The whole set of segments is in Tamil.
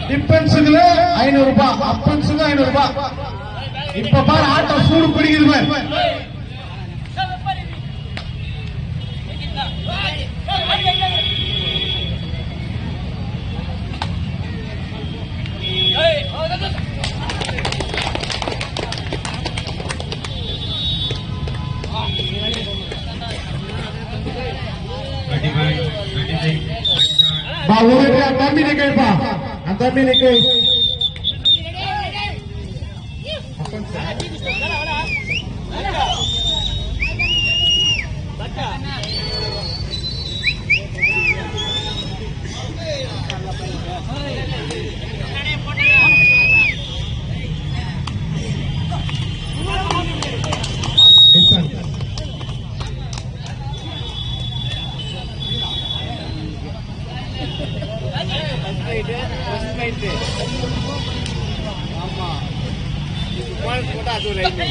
டிஃபென்ஸுக்குல 500 ரூபாய், அஃபென்ஸுக்கு 500 ரூபாய். இப்ப பாரு ஆட்டம் சூடு பிடிக்குது பாரு. தம்பி நிற்கப்பா, அந்த தம்பி நிற்க. ஆமா போட்டா அது ரைட்.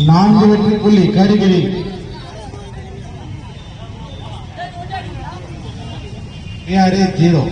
நான்கு வெற்றி புள்ளி கரிகிரி. ARA 0.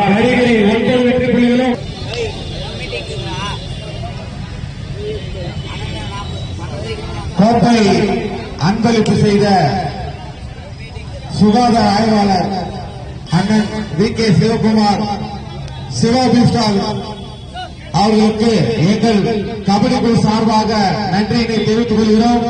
கரிகிரி 9 வெற்றி புள்ளிகளும் கோப்பை அன்பளிப்பு செய்த சுகாதார ஆய்வாளர் அண்ணன் VK சிவகுமார் சிவா பிஸ்டால் அவர்களுக்கு எங்கள் கபடி குழு சார்பாக நன்றியினை தெரிவித்துக் கொள்கிறோம்.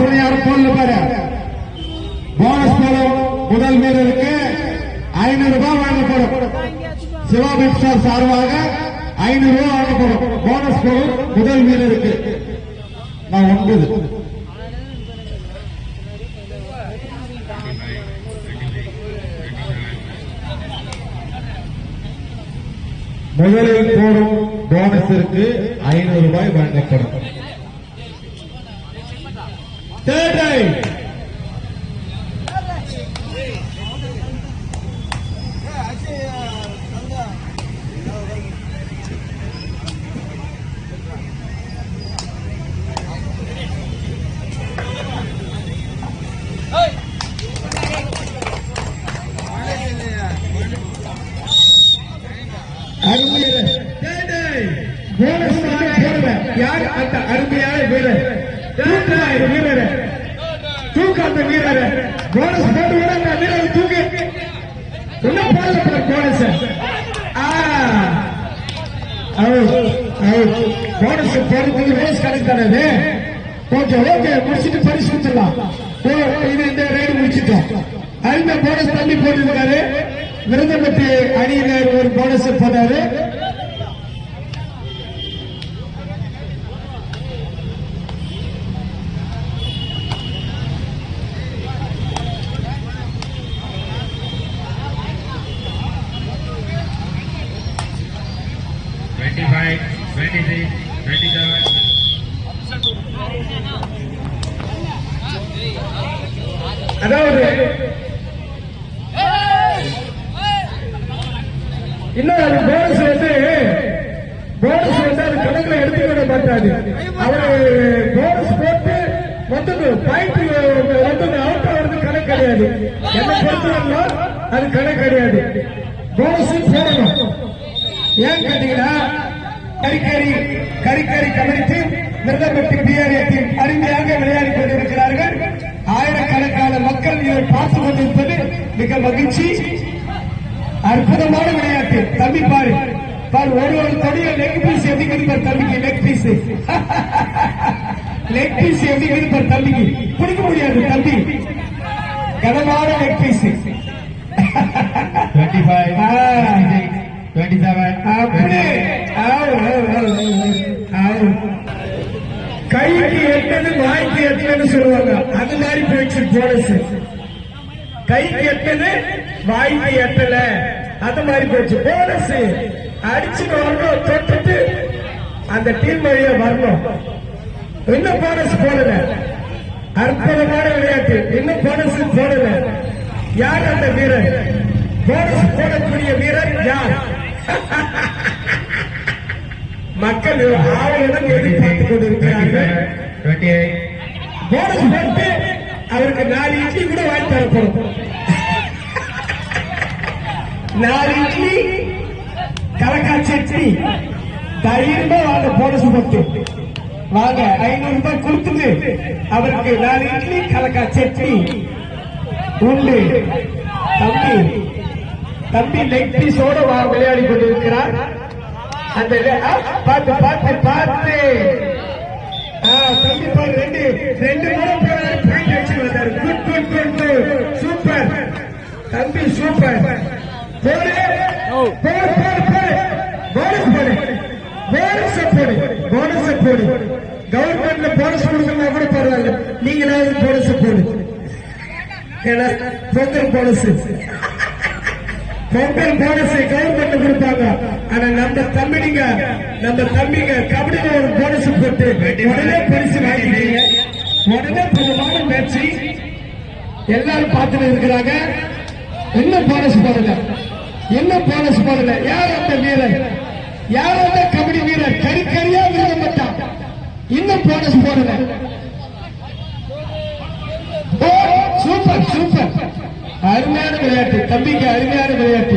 போன யாரும் போடல பாரு. போனஸ் போடும் முதல் வீரருக்கு 500 ரூபாய் வழங்கப்படும். சிவா பெட்ஸ்டார் சார்பாக 500 ரூபாய் வழங்கப்படும். போனஸ் போடும் முதல் வீரருக்கு. நான் 9 முதலில் போடும் போனஸிற்கு 500 ரூபாய் வழங்கப்படும். தேர்ட் ரைட் யார் அந்த அருமையான வீரர்? வீரர் தூக்கு அந்த வீரர். போனஸ் போட்டு விட அந்த வீரர் தூக்கு. இன்னும் போடப்பட போனஸ். போனஸ் போடுறதுக்கு ரேஸ் கணக்கானது. ஓகே ஓகே முடிச்சுட்டு பரிசு கொடுத்துடலாம். இது இந்த ரைடு முடிச்சுட்டோம். அந்த போனஸ் தள்ளி போட்டிருக்காரு. விருந்தம்பட்டி அணியினர் ஒரு போனஸ் போட்டாரு. அதாவது இன்னொரு போனஸ் அது கணக்கில் எடுத்துக்கிட மாட்டாரு. அவரு போனஸ் போட்டு மொத்தம் பாயிண்ட் மொத்தம் அவுட் ஆகிறது கணக்கு கிடையாது. என்ன பொறுத்தவரையில அது கணக்கு கிடையாது. போனஸ் போடணும். ஏன் கேட்டீங்கன்னா கரிக்கரி கவனித்து விருந்தம்பட்டி பிஆர்ஏ டீம் அருமையாக விளையாடி கொண்டிருக்கிறார்கள். ஆயிரக்கணக்கான மக்கள் இதை பார்த்துக் கொண்டிருப்பது மிக மகிழ்ச்சி. அற்புதமான விளையாட்டு. தம்பி பாரு ஒரு தொடிய லெக் பீஸ் எப்படி இருப்பார் தம்பிக்கு. லெக் பீஸ் எப்படி இருப்பார் தம்பிக்கு பிடிக்க முடியாது. தம்பி கனமான லெக் பீஸ். 25 27 கைக்கு எட்டது வாய்க்கு எட்டதுன்னு சொல்லுவாங்க. அது மாதிரி போயிடுச்சு போனஸ். கைக்கு எட்டது வாய்க்கு எட்டல அது மாதிரி போயிடுச்சு. போனஸ் அடிச்சுட்டு வரணும். தொட்டுட்டு அந்த டீம் வழியா வரணும். இன்னும் போனஸ் போடல. அற்புதமான விளையாட்டு. இன்னும் போனஸ் போடல. யார் அந்த வீரர்? போனஸ் போடக்கூடிய வீரர் யார்? மக்கள் ஆவலுடன் எதிர்பார்த்துக் கொண்டிருக்கிறார்கள். போனஸ் போட்டு அவருக்கு 4 இட்லி கூட வாங்கி தரப்படும். 4 இட்லி கலக்கா சட்னி தைரியமா வாங்க. போனஸ் போட்டு வாங்க. 500 ரூபாய் கொடுத்துட்டு அவருக்கு 4 இட்லி கலக்கா சட்னி உண்டு. தம்பி லெக் பீஸோட விளையாடி கொண்டிருக்கிறார். அந்த பார்த்து பார்த்து பார்த்து தம்பி பாரு. ரெண்டு முறை பாயிண்ட் வச்சு வந்தாரு. குட் சூப்பர் தம்பி சூப்பர். போடு போனஸ் போடு. கவர்மெண்ட்ல போனஸ் கொடுக்கணும் கூட பரவாயில்ல. நீங்களாவது போனஸ் போடு. ஏன்னா பொங்கல் போனஸ் கவர்மெண்ட் கொடுப்பாங்க. ஆனா நம்ம தம்பிங்க கபடியில ஒரு போனஸ் போட்டு உடனே பரிசு வாங்கிட்டீங்க. உடனே பிரதமான மேட்சி எல்லாரும் பார்த்துட்டு இருக்கிறாங்க. இன்னும் போனஸ் போடல. யார் அந்த வீரர்? யார் அந்த கபடி வீரர்? கரிக்கரியா விரும்பப்பட்டான். இன்னும் போனஸ் போடல. சூப்பர் அருமையான விளையாட்டு. தம்பிக்கு அருமையான விளையாட்டு.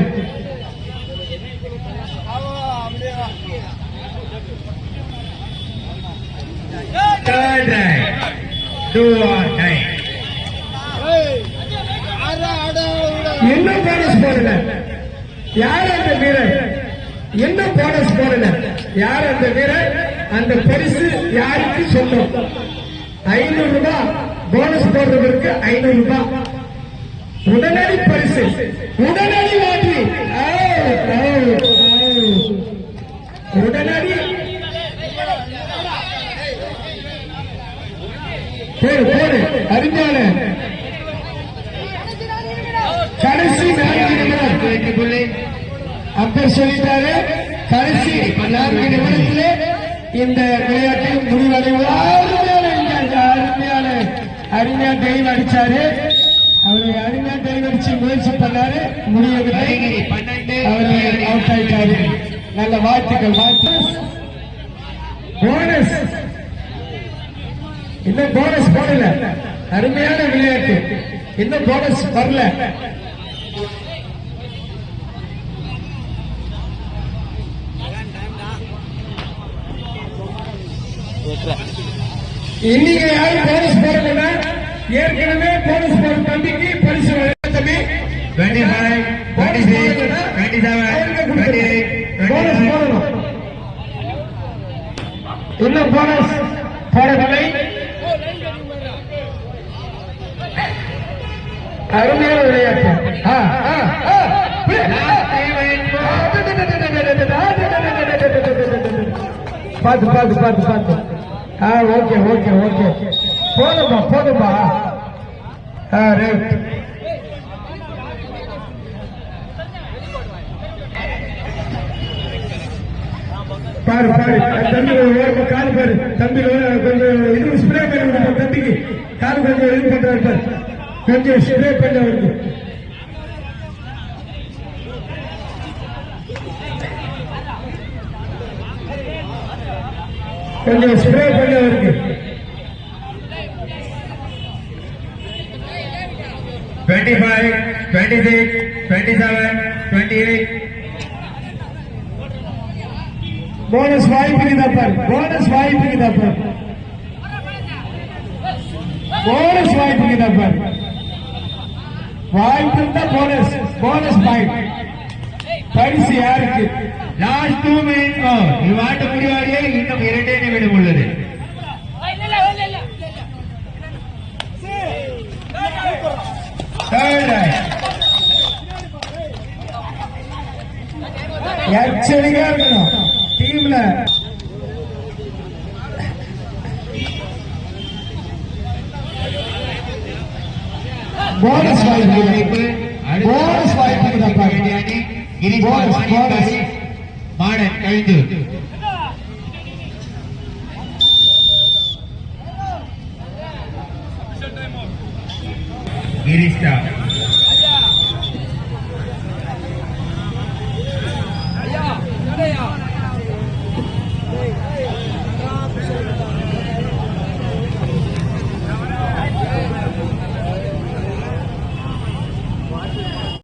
இன்னும் போனஸ் போடல. யார் அந்த வீரர்? இன்னும் போனஸ் போடல. யார் அந்த வீரர்? அந்த பரிசு யாருக்கு சொன்னோம்? 500 ரூபாய் போனஸ் போடுறவருக்கு 500 ரூபாய் உடனடி பரிசு, உடனடி வாட்டி, உடனடி போடு போடு அறிஞான கடைசி 4 நிமிடம் அப்பர் சொல்லிட்டாரு. கடைசி 4 நிமிடத்திலே இந்த விளையாட்டில் முடிவடைவதா. அருமையான டைவ் அடிச்சாரு. அவரு அருமையான டைவ் அடிச்சு முயற்சி பண்ணாரு, முடியவில்லை. அவரு அவுட் ஆயிட்டாரு. நல்ல வாழ்த்துக்கள். போனஸ் இன்னும் போனஸ் போடல. அருமையான விளையாட்டு, இன்னும் போனஸ் வரல. இன்னைக்கு யாரும் போனஸ் போடல. ஏற்கனவே போனஸ் போட தம்பிக்கு பரிசு தம்பி 25, 26, 27, 28 போனஸ் போடணும். இன்னும் போனஸ் போடவில்லை. அருமையான விளையாட்டு. பார்த்து பார்த்து பார்த்து பார்த்து. ஓகே ஓகே ஓகே, போதும்பா போதும்பா. ரைட். பாரு பாரு தம்பி, கால் பாரு தம்பி, கொஞ்சம் இது ஸ்ப்ரே பண்ணி தம்பிக்கு கால் கொஞ்சம் இது பண்றாரு பாரு, கொஞ்சம் ஸ்ப்ரே பண்ண வருது. கொஞ்சம் ஸ்ப்ரே பண்ண வருது. 25, 26, 27, 28 போனஸ் வாய்ப்புக்கு தான் பாரு. போனஸ் வாய்ப்புக்கு தான் பாரு. போனஸ் வாய்ப்புக்கு தான் பாரு. வாய்ப்பு தான் போனஸ். போனஸ் பாயிண்ட் பரிசு யாருக்கு? Last 2 minutes. இவ்வாண்டு முடிவாடியே இன்னும் 2 நிமிடம் உள்ளது. எச்சரிக்கையா இருக்கணும் டீம்ல. போனஸ் வாய்ப்பு, போனஸ் வாய்ப்பு மாடன் கழிந்து கிரிஸ்டா